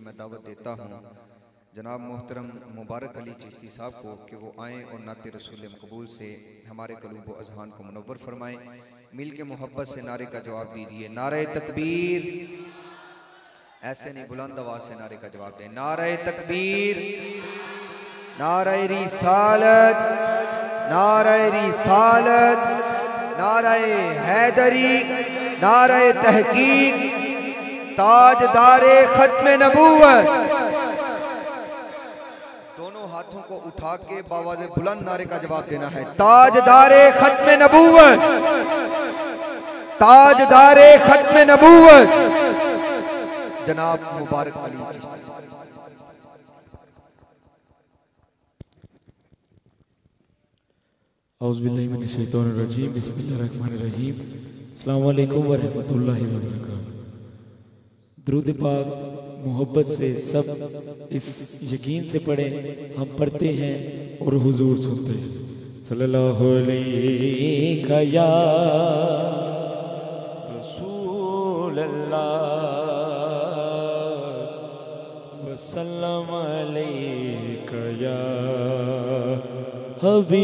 मैं दावत देता हूँ जनाब मोहतरम मुबारक अली चिश्ती साहब को कि वो आएँ और नाते रसूल मकबूल से हमारे कलूब व अज़हान को मुनव्वर फरमाएँ। मिल के मोहब्बत से नारे का जवाब दीजिए, नारे तकबीर। ऐसे नहीं, बुलंद आवाज़ से नारे का जवाब दें, नारे तकबीर, नारे रिसालत, नारे रिसालत, नारे हैदरी, नारे तहकीक, ताजदारे खत्म नबूवत। दोनों हाथों को उठा के बावाज़े बुलंद नारे का जवाब देना है, ताजदारे खत्म नबूवत, ताजदारे खत्म नबूवत जनाब मुबारक अली चिश्ती। औज़ु बिल्लाहि मिनश शैतानिर रजीम, बिस्मिल्लाहिर रहमानिर रहीम। अस्सलामु अलैकुम व रहमतुल्लाहि व बरकातहू। दुरूद पाक मोहब्बत से सब इस यकीन से पढ़ें, हम पढ़ते हैं और हुजूर सुनते हैं। सल्लल्लाहु अलैका या रसूल अल्लाह वसल्लम अलैका या हबीब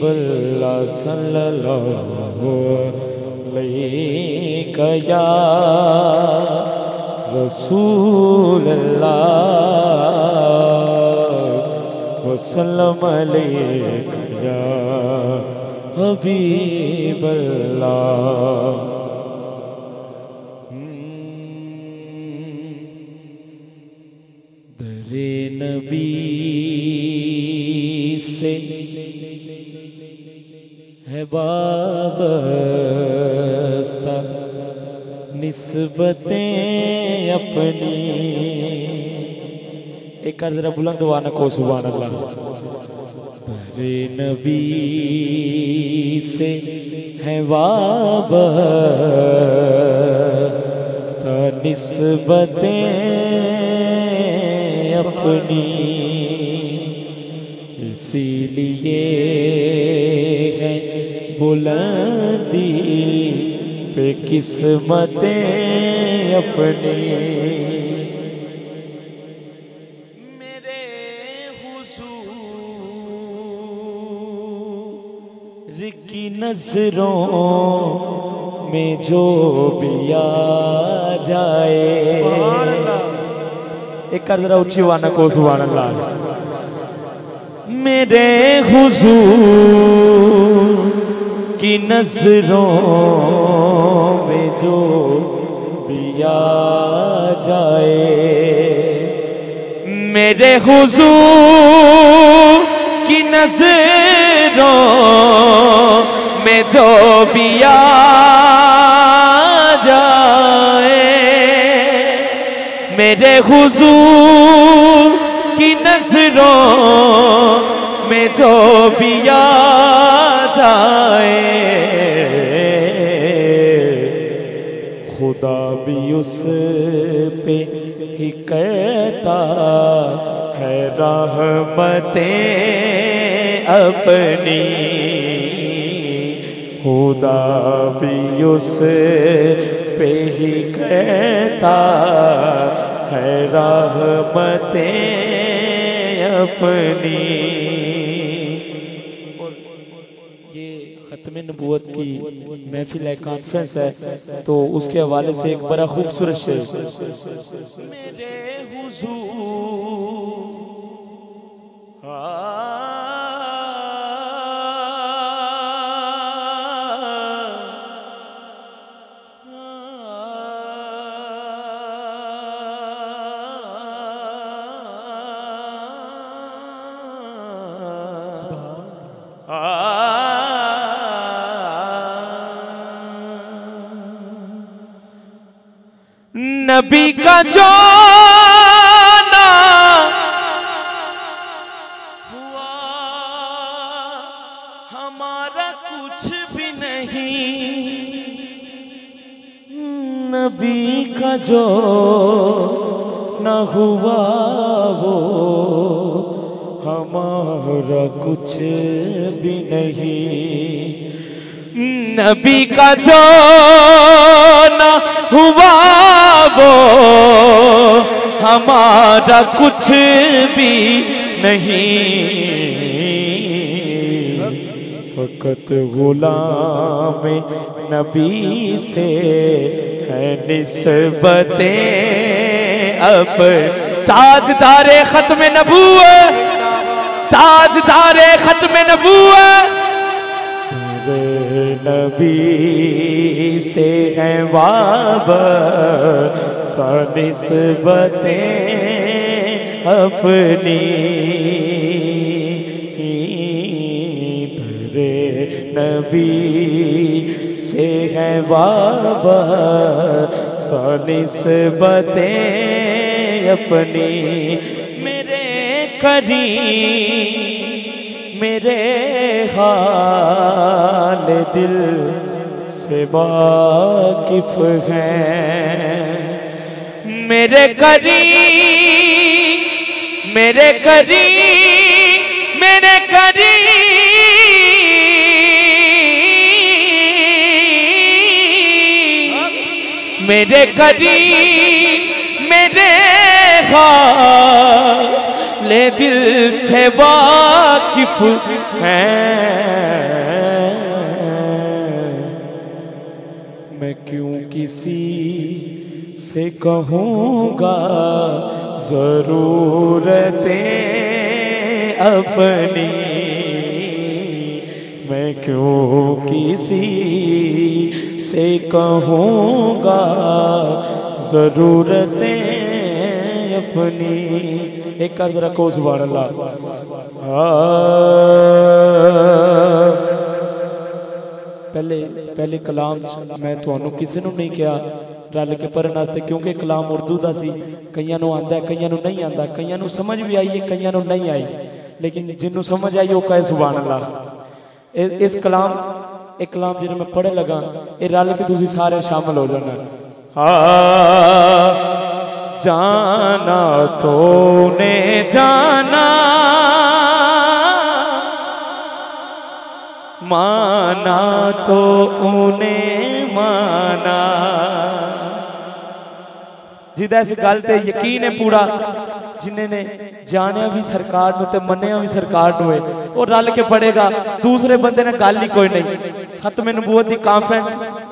अल्लाह सल्लल्लाहु अलैका या रसूल अल्लाह वसल्लम अलैका या हबीब अल्लाह। दरे नबी से है वाबस्ता निस्बतें अपनी। एक कर जरा बुलंद वाना को सुभान अल्लाह। दरे नबी से है वाबस्ता निस्बतें अपनी, इसीलिए है बुलंदी पे किस्मतें अपनी। मेरे हुजूर की नजरों में जो भी आ जाए। एक कर जरा उच्ची वाना को सुभान अल्लाह। मेरे हुजूर की नजरों में जो भी आ जाए, मेरे हुजूर की नजरों में जो भी आ जाए, मेरे हुजूर की नजरों में जो भी आ जाए, खुदा भी उस पे ही कहता है रहमतें अपनी। खुदा भी उस पे ही कहता है रहमतें अपनी। ये खत्म नबूवत की महफिल है, कॉन्फ्रेंस है, तो उसके हवाले से एक बड़ा खूबसूरत शेर। मेरे हुजूर नबी का जो ना हुआ हमारा कुछ भी नहीं। नबी का जो ना हुआ वो हमारा कुछ भी नहीं। नबी का जो ना हुआ वो वो हमारा कुछ भी नहीं, फकत गुलाम नबी से है निस्बतें अब। ताजदारे खत्म नबूवत, ताजदारे खत्म नबूवत नबी से है वाबस्ता निस्बतें अपनी। नबी से है वाबस्ता निस्बतें अपनी। मेरे करीम मेरे हाल दिल से वाकिफ हैं, मेरे करीम मेरे करीम मेरे करीम मेरे करीम मेरे हाल दिल से वाकिफ हैं। मैं क्यों किसी से कहूँगा ज़रूरतें अपनी, मैं क्यों किसी से कहूँगा ज़रूरतें अपनी। एक कर जरा को सुभान अल्लाह। पहले कलाम मैं तुहानू किसी नू नहीं किया रल के पढ़न वास्ते, क्योंकि कलाम उर्दू का सी। कईयां नू आंदा है, कईयां नू नहीं आंदा, कईयां नू समझ भी आई है, कईयां नू नहीं आई, लेकिन जिन्नू समझ आई वो कहे सुभान अल्लाह। इस कलाम एक कलाम जो मैं पढ़े लगा ये रल के तुसी सारे शामिल हो जाना। जाना तो ने जाना, माना तो उन्हें माना। जिदा इस गल ते यकीन है पूरा, जिन्हें ने जानिया भी सरकार नूं ते मन्निया भी सरकार नूं है, वो रल के पढ़ेगा। दूसरे बंदे ने गल ही कोई नहीं। खत्म नबूवत दी कॉन्फ्रेंस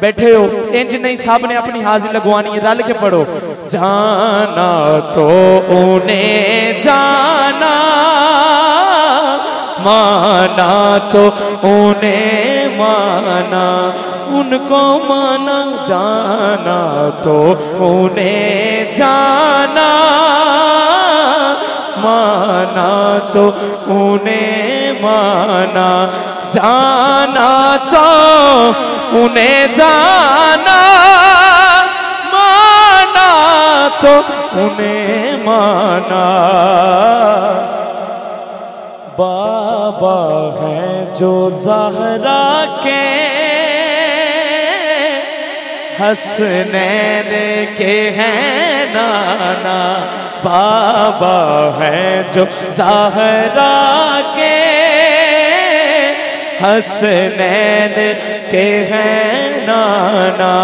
बैठे हो, इंज नहीं, सब ने अपनी हाजिरी लगवानी है, रल के पढ़ो। जाना तो उन्हें जाना, माना तो उन्हें माना, उनको माना। जाना तो उन्हें जाना, माना तो उन्हें माना। जाना तो उन्हें जाना, माना तो उन्हें माना। बाबा हैं जो ज़हरा के, हसनैन के हैं नाना। बाबा हैं जो ज़हरा के, हसनैन के हैं नाना।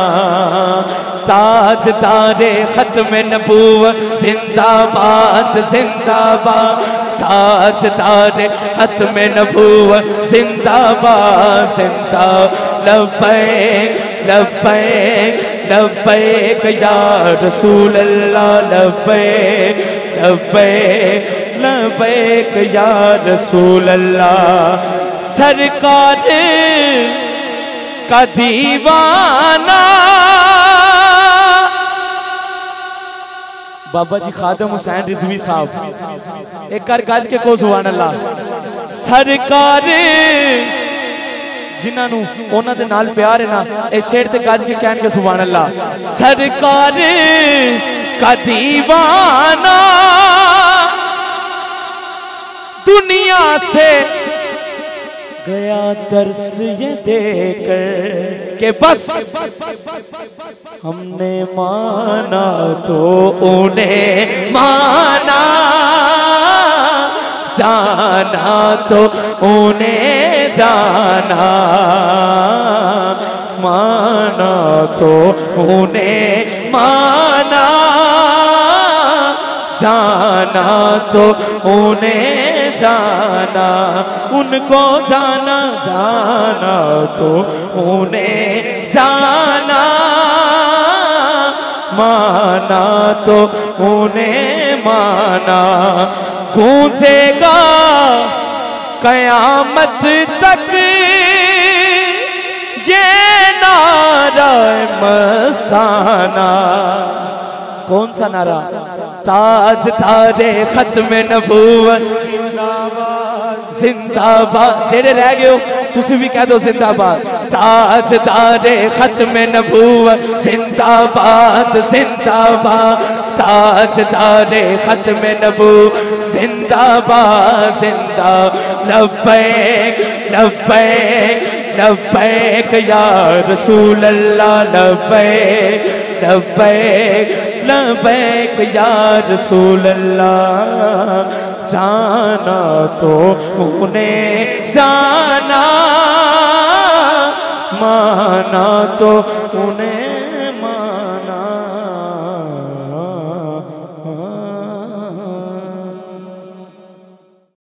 ताजदारे खत्म नबूवत जिंदाबाद जिंदाबाद, ताजदारे खत्म नबूवत जिंदाबाद जिंदाबाद। लब्बैक लब्बैक लब्बैक या रसूल अल्लाह, लब्बैक लब्बैक लब्बैक या रसूल अल्लाह। सरकार का दीवाना, बाबा जी खादम हुसैन रिजवी साहब, एक कर गज के को सुभान अल्लाह। सरकार जिन्होंने उन्होंने नाल प्यार है ना, इस शेर ते गज के कहन के सुभान अल्लाह। सरकार का दीवाना दुनिया से गया दर्स ये देकर के बस हमने माना तो उन्हें माना, जाना तो उन्हें जाना, माना तो उन्हें माना, जाना तो उन्हें जाना, उनको जाना जाना तो उन्हें जाना, माना तो उन्हें माना। गूंजेगा कयामत तक ये नारा मस्ताना। कौन सा नारा? ताज तारे खत्म नबूवत जिंदाबाद। जेड़े रह गए हो तुसी भी कह दो जिंदाबाद। ताज तारे खत्म नबूवत जिंदाबाद जिंदाबाद, ताज तारे खत्म नबूवत जिंदाबाद जिंदा। लब्बैक लब्बैक लब्बैक या रसूल अल्लाह, लब्बैक लब्बैक लब्बैक या रसूल अल्लाह। जाना तो उन्हें जाना, माना तो उन्हें